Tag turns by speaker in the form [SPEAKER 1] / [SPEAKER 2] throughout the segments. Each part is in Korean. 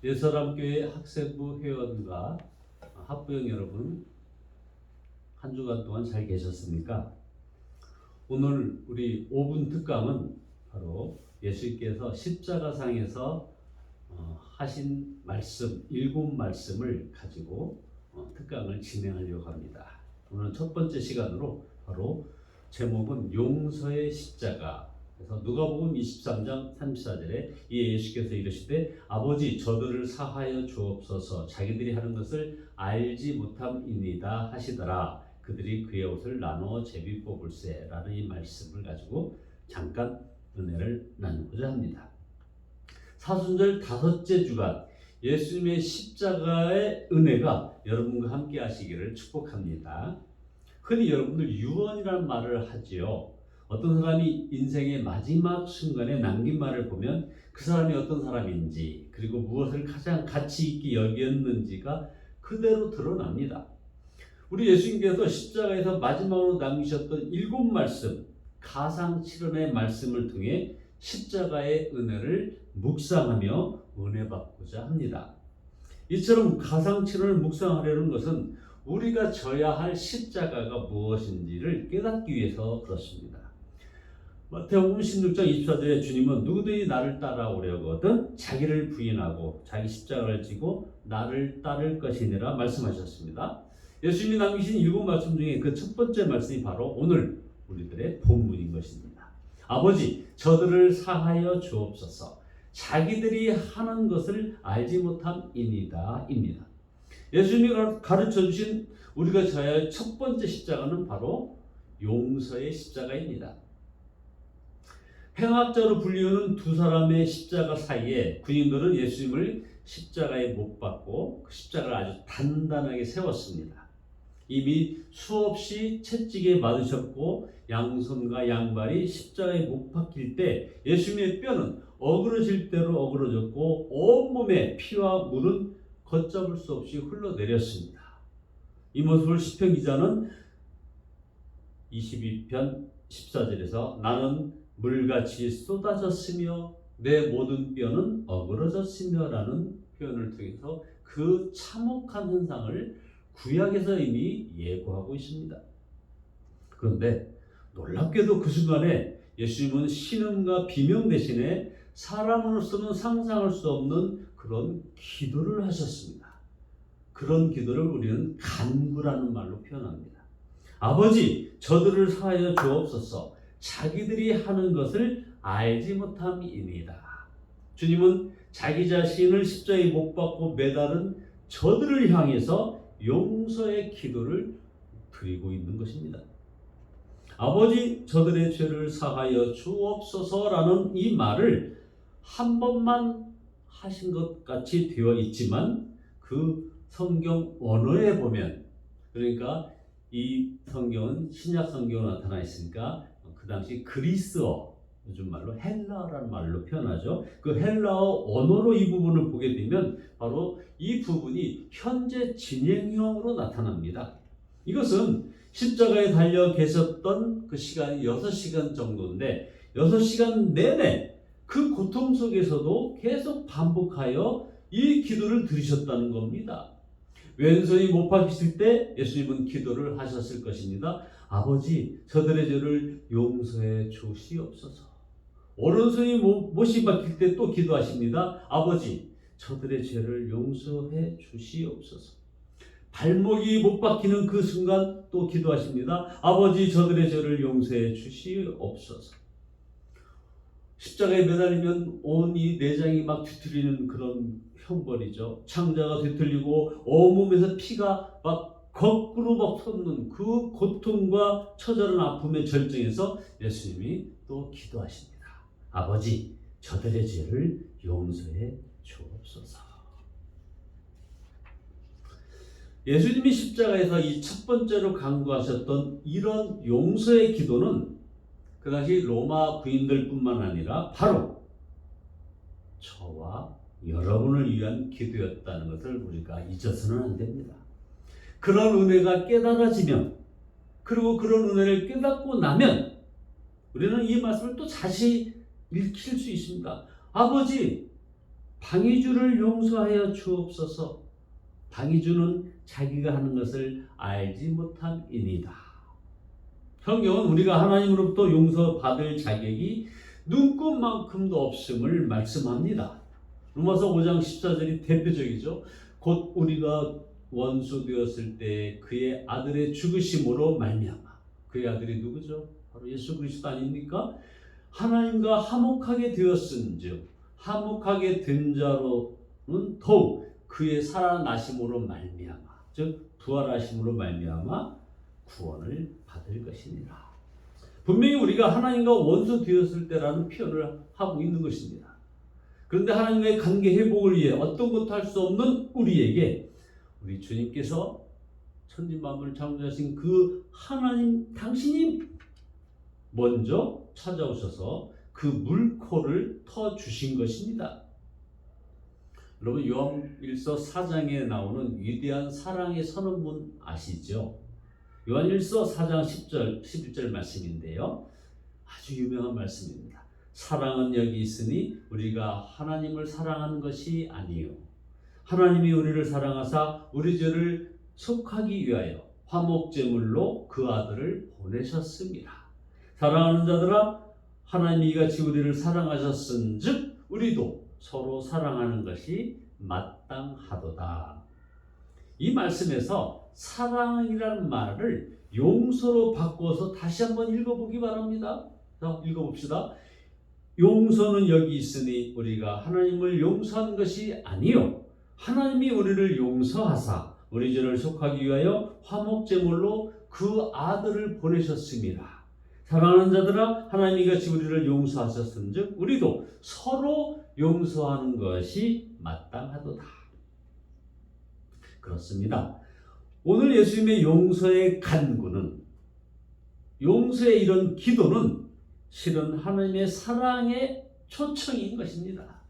[SPEAKER 1] 예서람교회 학생부 회원과 학부형 여러분, 한 주간 동안 잘 계셨습니까? 오늘 우리 5분 특강은 바로 예수님께서 십자가상에서 하신 말씀, 7말씀을 가지고 특강을 진행하려고 합니다. 오늘 첫 번째 시간으로 바로 제목은 용서의 십자가. 그래서 누가복음 23장 34절에 이에 예수께서 이르시되 아버지 저들을 사하여 주옵소서 자기들이 하는 것을 알지 못함이니이다 하시더라. 그들이 그의 옷을 나누어 제비 뽑을세 라는 이 말씀을 가지고 잠깐 은혜를 나누고자 합니다. 사순절 다섯째 주간 예수님의 십자가의 은혜가 여러분과 함께 하시기를 축복합니다. 흔히 여러분들 유언이라는 말을 하지요. 어떤 사람이 인생의 마지막 순간에 남긴 말을 보면 그 사람이 어떤 사람인지 그리고 무엇을 가장 가치 있게 여겼는지가 그대로 드러납니다. 우리 예수님께서 십자가에서 마지막으로 남기셨던 7말씀, 가상칠언의 말씀을 통해 십자가의 은혜를 묵상하며 은혜 받고자 합니다. 이처럼 가상칠언을 묵상하려는 것은 우리가 져야 할 십자가가 무엇인지를 깨닫기 위해서 그렇습니다. 마태복음 16장 24절에 주님은 누구든지 나를 따라오려거든 자기를 부인하고 자기 십자가를 지고 나를 따를 것이니라 말씀하셨습니다. 예수님이 남기신 7말씀 중에 그 첫 번째 말씀이 바로 오늘 우리들의 본문인 것입니다. 아버지 저들을 사하여 주옵소서 자기들이 하는 것을 알지 못함이니이다 입니다. 예수님이 가르쳐 주신 우리가 져야 할 첫 번째 십자가는 바로 용서의 십자가입니다. 행악자로 불리우는 두 사람의 십자가 사이에 군인들은 예수님을 십자가에 못 박고 그 십자가를 아주 단단하게 세웠습니다. 이미 수없이 채찍에 맞으셨고 양손과 양발이 십자가에 못 박힐 때 예수님의 뼈는 어그러질 대로 어그러졌고 온몸에 피와 물은 걷잡을 수 없이 흘러내렸습니다. 이 모습을 시편 기자는 22편 14절에서 나는 물같이 쏟아졌으며 내 모든 뼈는 어그러졌으며 라는 표현을 통해서 그 참혹한 현상을 구약에서 이미 예고하고 있습니다. 그런데 놀랍게도 그 순간에 예수님은 신음과 비명 대신에 사람으로서는 상상할 수 없는 그런 기도를 하셨습니다. 그런 기도를 우리는 간구라는 말로 표현합니다. 아버지 저들을 사하여 주옵소서 자기들이 하는 것을 알지 못함이니이다. 주님은 자기 자신을 십자가에 못 박고 매달은 저들을 향해서 용서의 기도를 드리고 있는 것입니다. 아버지 저들의 죄를 사하여 주옵소서라는 이 말을 한 번만 하신 것 같이 되어 있지만 그 성경 언어에 보면 그러니까 이 성경은 신약 성경으로 나타나 있으니까 그 당시 그리스어 요즘 말로 헬라어라는 말로 표현하죠. 그 헬라어 언어로 이 부분을 보게 되면 바로 이 부분이 현재 진행형으로 나타납니다. 이것은 십자가에 달려 계셨던 그 시간이 6시간 정도인데 6시간 내내 그 고통 속에서도 계속 반복하여 이 기도를 드리셨다는 겁니다. 왼손이 못 박히실 때 예수님은 기도를 하셨을 것입니다. 아버지 저들의 죄를 용서해 주시옵소서. 오른손이 못이 박힐 때 또 기도하십니다. 아버지 저들의 죄를 용서해 주시옵소서. 발목이 못 박히는 그 순간 또 기도하십니다. 아버지 저들의 죄를 용서해 주시옵소서. 십자가에 매달리면 온 이 내장이 막 뒤틀리는 그런 형벌이죠. 창자가 뒤틀리고 온몸에서 피가 막 거꾸로 막 솟는 그 고통과 처절한 아픔의 절정에서 예수님이 또 기도하십니다. 아버지 저들의 죄를 용서해 주옵소서. 예수님이 십자가에서 이 첫 번째로 간구하셨던 이런 용서의 기도는 그 당시 로마 군인들뿐만 아니라 바로 저와 여러분을 위한 기도였다는 것을 우리가 잊어서는 안 됩니다. 그런 은혜가 깨달아지면 그리고 그런 은혜를 깨닫고 나면 우리는 이 말씀을 또 다시 읽힐 수 있습니다. 아버지 방해주를 용서하여 주옵소서. 방해주는 자기가 하는 것을 알지 못함이니이다. 성경은 우리가 하나님으로부터 용서받을 자격이 눈꼽만큼도 없음을 말씀합니다. 로마서 5장 14절이 대표적이죠. 곧 우리가 원수 되었을 때 그의 아들의 죽으심으로 말미암아. 그의 아들이 누구죠? 바로 예수 그리스도 아닙니까? 하나님과 화목하게 되었은즉 화목하게 된 자로는 더욱 그의 살아나심으로 말미암아, 즉 부활하심으로 말미암아 구원을 받을 것이니라. 분명히 우리가 하나님과 원수 되었을 때라는 표현을 하고 있는 것입니다. 그런데 하나님과의 관계 회복을 위해 어떤 것도 할 수 없는 우리에게 우리 주님께서 천지만물을 창조하신 그 하나님 당신이 먼저 찾아오셔서 그 물코를 터주신 것입니다. 여러분 요한일서 4장에 나오는 위대한 사랑의 선언문 아시죠? 요한일서 4장 10절 11절 말씀인데요. 아주 유명한 말씀입니다. 사랑은 여기 있으니 우리가 하나님을 사랑하는 것이 아니요 하나님이 우리를 사랑하사 우리 죄를 속하기 위하여 화목제물로 그 아들을 보내셨습니다. 사랑하는 자들아 하나님이 이같이 우리를 사랑하셨은즉 우리도 서로 사랑하는 것이 마땅하도다. 이 말씀에서 사랑이라는 말을 용서로 바꿔서 다시 한번 읽어보기 바랍니다. 자, 읽어봅시다. 용서는 여기 있으니 우리가 하나님을 용서하는 것이 아니요 하나님이 우리를 용서하사 우리 죄를 속하기 위하여 화목제물로 그 아들을 보내셨습니다. 사랑하는 자들아 하나님이 같이 우리를 용서하셨은즉 우리도 서로 용서하는 것이 마땅하도다. 그렇습니다. 오늘 예수님의 용서의 간구는 용서의 이런 기도는 실은 하나님의 사랑의 초청인 것입니다.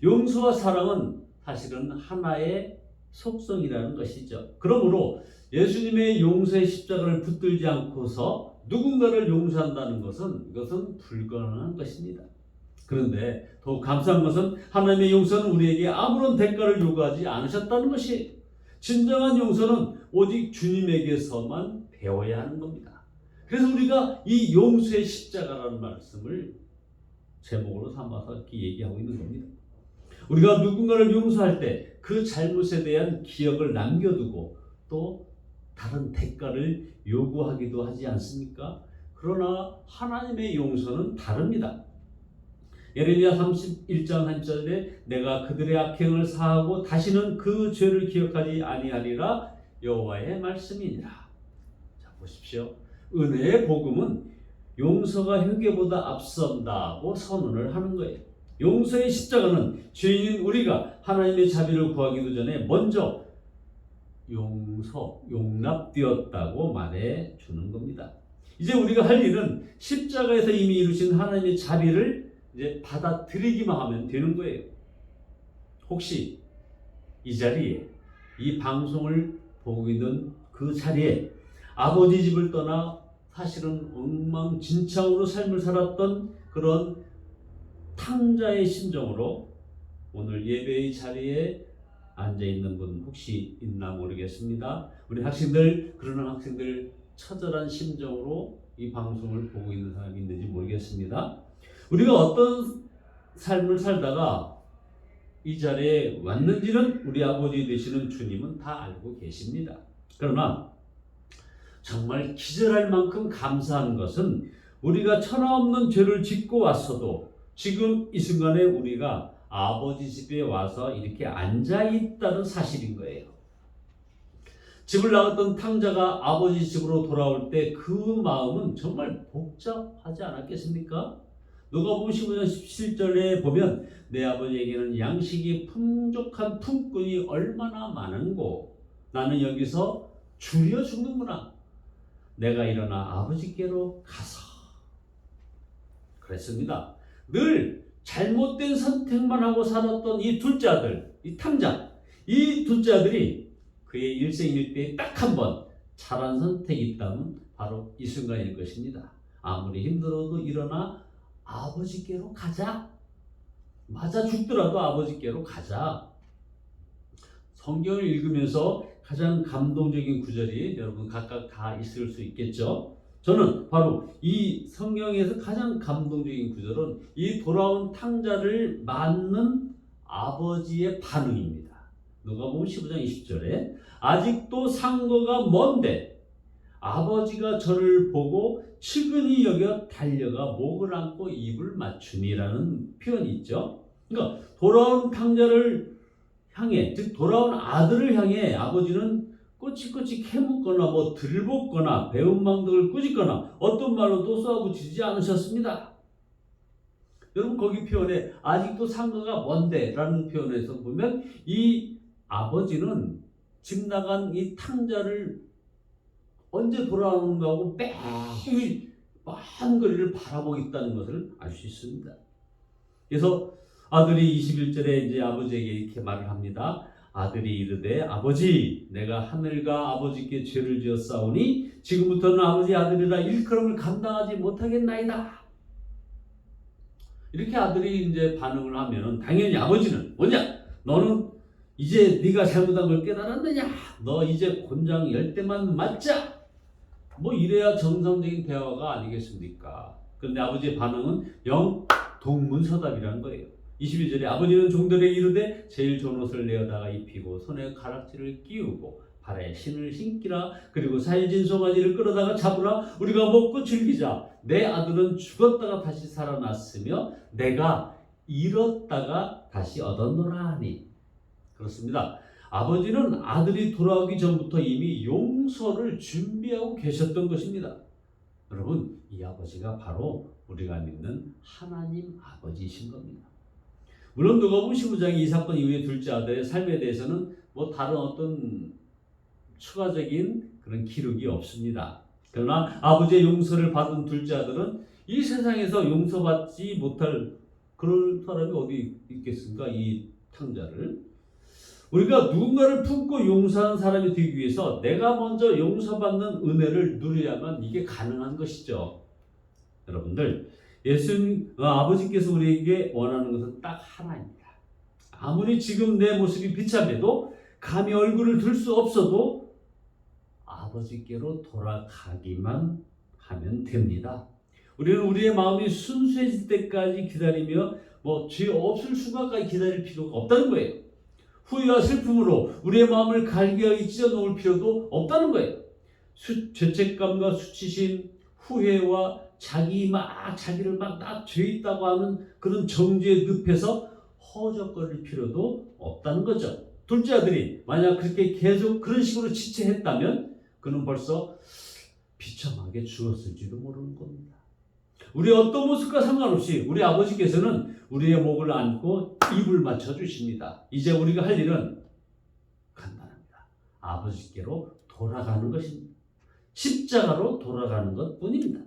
[SPEAKER 1] 용서와 사랑은 사실은 하나의 속성이라는 것이죠. 그러므로 예수님의 용서의 십자가를 붙들지 않고서 누군가를 용서한다는 것은 이것은 불가능한 것입니다. 그런데 더욱 감사한 것은 하나님의 용서는 우리에게 아무런 대가를 요구하지 않으셨다는 것이 진정한 용서는 오직 주님에게서만 배워야 하는 겁니다. 그래서 우리가 이 용서의 십자가라는 말씀을 제목으로 삼아서 이렇게 얘기하고 있는 겁니다. 우리가 누군가를 용서할 때 그 잘못에 대한 기억을 남겨두고 또 다른 대가를 요구하기도 하지 않습니까? 그러나 하나님의 용서는 다릅니다. 예레미야 31장 1절에 내가 그들의 악행을 사하고 다시는 그 죄를 기억하지 아니하리라 여호와의 말씀이니라. 자 보십시오. 은혜의 복음은 용서가 회개보다 앞선다고 선언을 하는 거예요. 용서의 십자가는 죄인인 우리가 하나님의 자비를 구하기도 전에 먼저 용납되었다고 말해 주는 겁니다. 이제 우리가 할 일은 십자가에서 이미 이루신 하나님의 자비를 이제 받아들이기만 하면 되는 거예요. 혹시 이 자리에 이 방송을 보고 있는 그 자리에 아버지 집을 떠나 사실은 엉망진창으로 삶을 살았던 그런 탕자의 심정으로 오늘 예배의 자리에 앉아있는 분 혹시 있나 모르겠습니다. 우리 학생들, 그러는 학생들 처절한 심정으로 이 방송을 보고 있는 사람이 있는지 모르겠습니다. 우리가 어떤 삶을 살다가 이 자리에 왔는지는 우리 아버지 되시는 주님은 다 알고 계십니다. 그러나 정말 기절할 만큼 감사한 것은 우리가 천하없는 죄를 짓고 왔어도 지금 이 순간에 우리가 아버지 집에 와서 이렇게 앉아있다는 사실인 거예요. 집을 나갔던 탕자가 아버지 집으로 돌아올 때 그 마음은 정말 복잡하지 않았겠습니까? 누가복음 15장 17절에 보면 내 아버지에게는 양식이 풍족한 품꾼이 얼마나 많은고 나는 여기서 줄여 죽는구나. 내가 일어나 아버지께로 가서 그랬습니다. 늘 잘못된 선택만 하고 살았던 이 둘째 아들, 이 탕자, 이 둘째 아들이 그의 일생 일대에 딱 한 번 잘한 선택이 있다면 바로 이 순간일 것입니다. 아무리 힘들어도 일어나 아버지께로 가자. 맞아 죽더라도 아버지께로 가자. 성경을 읽으면서 가장 감동적인 구절이 여러분 각각 다 있을 수 있겠죠. 저는 바로 이 성경에서 가장 감동적인 구절은 이 돌아온 탕자를 맞는 아버지의 반응입니다. 누가복음 15장 20절에 아직도 상거가 먼데 아버지가 저를 보고 측은히 여겨 달려가 목을 안고 입을 맞추니라는 표현이 있죠. 그러니까 돌아온 탕자를 향해, 즉 돌아온 아들을 향해 아버지는 꼬치꼬치 캐묻거나 들볶거나 배은망덕을 꾸짖거나 어떤 말로도 쏘아붙이지 않으셨습니다. 여러분 거기 표현에 아직도 상거가 먼데 라는 표현에서 보면 이 아버지는 집 나간 이 탕자를 언제 돌아오는가 하고 매일 먼 거리를 바라보고 있다는 것을 알 수 있습니다. 그래서 아들이 21절에 이제 아버지에게 이렇게 말을 합니다. 아들이 이르되 아버지 내가 하늘과 아버지께 죄를 지었사오니 지금부터는 아버지 아들이라 일컬음을 감당하지 못하겠나이다. 이렇게 아들이 이제 반응을 하면은 당연히 아버지는 뭐냐? 너는 이제 네가 잘못한 걸 깨달았느냐? 너 이제 곤장 10대만 맞자. 이래야 정상적인 대화가 아니겠습니까? 그런데 아버지의 반응은 영 동문서답이라는 거예요. 22절에 아버지는 종들에게 이르되 제일 좋은 옷을 내어다가 입히고 손에 가락지를 끼우고 발에 신을 신기라. 그리고 살진 송아지를 끌어다가 잡으라. 우리가 먹고 즐기자. 내 아들은 죽었다가 다시 살아났으며 내가 잃었다가 다시 얻었노라 하니. 그렇습니다. 아버지는 아들이 돌아오기 전부터 이미 용서를 준비하고 계셨던 것입니다. 여러분, 이 아버지가 바로 우리가 믿는 하나님 아버지이신 겁니다. 물론 누가복음 15장 이 사건 이후에 둘째 아들의 삶에 대해서는 다른 어떤 추가적인 그런 기록이 없습니다. 그러나 아버지의 용서를 받은 둘째 아들은 이 세상에서 용서받지 못할 그런 사람이 어디 있겠습니까? 이 탕자를. 우리가 누군가를 품고 용서하는 사람이 되기 위해서 내가 먼저 용서받는 은혜를 누려야만 이게 가능한 것이죠. 여러분들, 아버지께서 우리에게 원하는 것은 딱 하나입니다. 아무리 지금 내 모습이 비참해도 감히 얼굴을 들 수 없어도 아버지께로 돌아가기만 하면 됩니다. 우리는 우리의 마음이 순수해질 때까지 기다리며 죄 없을 수가까지 기다릴 필요가 없다는 거예요. 후회와 슬픔으로 우리의 마음을 갈기하게 찢어놓을 필요도 없다는 거예요. 죄책감과 수치심, 후회와 자기를 나 죄 있다고 하는 그런 정죄에 늪에서 허적거릴 필요도 없다는 거죠. 둘째 아들이 만약 그렇게 계속 그런 식으로 지체했다면 그는 벌써 비참하게 죽었을지도 모르는 겁니다. 우리 어떤 모습과 상관없이 우리 아버지께서는 우리의 목을 안고 입을 맞춰 주십니다. 이제 우리가 할 일은 간단합니다. 아버지께로 돌아가는 것입니다. 십자가로 돌아가는 것 뿐입니다.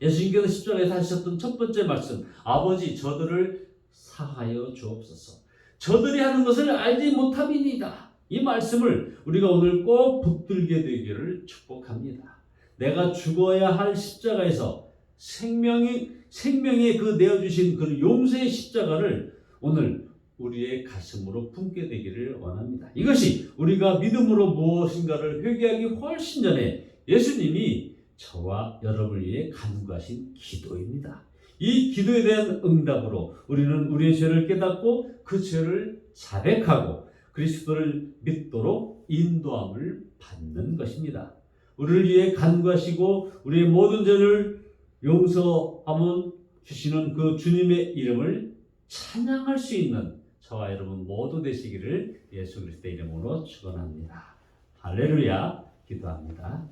[SPEAKER 1] 예수님께서 십자가에서 하셨던 첫 번째 말씀, 아버지 저들을 사하여 주옵소서. 저들이 하는 것을 알지 못함이니이다. 이 말씀을 우리가 오늘 꼭 붙들게 되기를 축복합니다. 내가 죽어야 할 십자가에서 생명의 그 내어주신 그 용서의 십자가를 오늘 우리의 가슴으로 품게 되기를 원합니다. 이것이 우리가 믿음으로 무엇인가를 회개하기 훨씬 전에 예수님이 저와 여러분을 위해 간구하신 기도입니다. 이 기도에 대한 응답으로 우리는 우리의 죄를 깨닫고 그 죄를 자백하고 그리스도를 믿도록 인도함을 받는 것입니다. 우리를 위해 간구하시고 우리의 모든 죄를 용서하면 주시는 그 주님의 이름을 찬양할 수 있는 저와 여러분 모두 되시기를 예수 그리스도의 이름으로 축원합니다. 할렐루야. 기도합니다.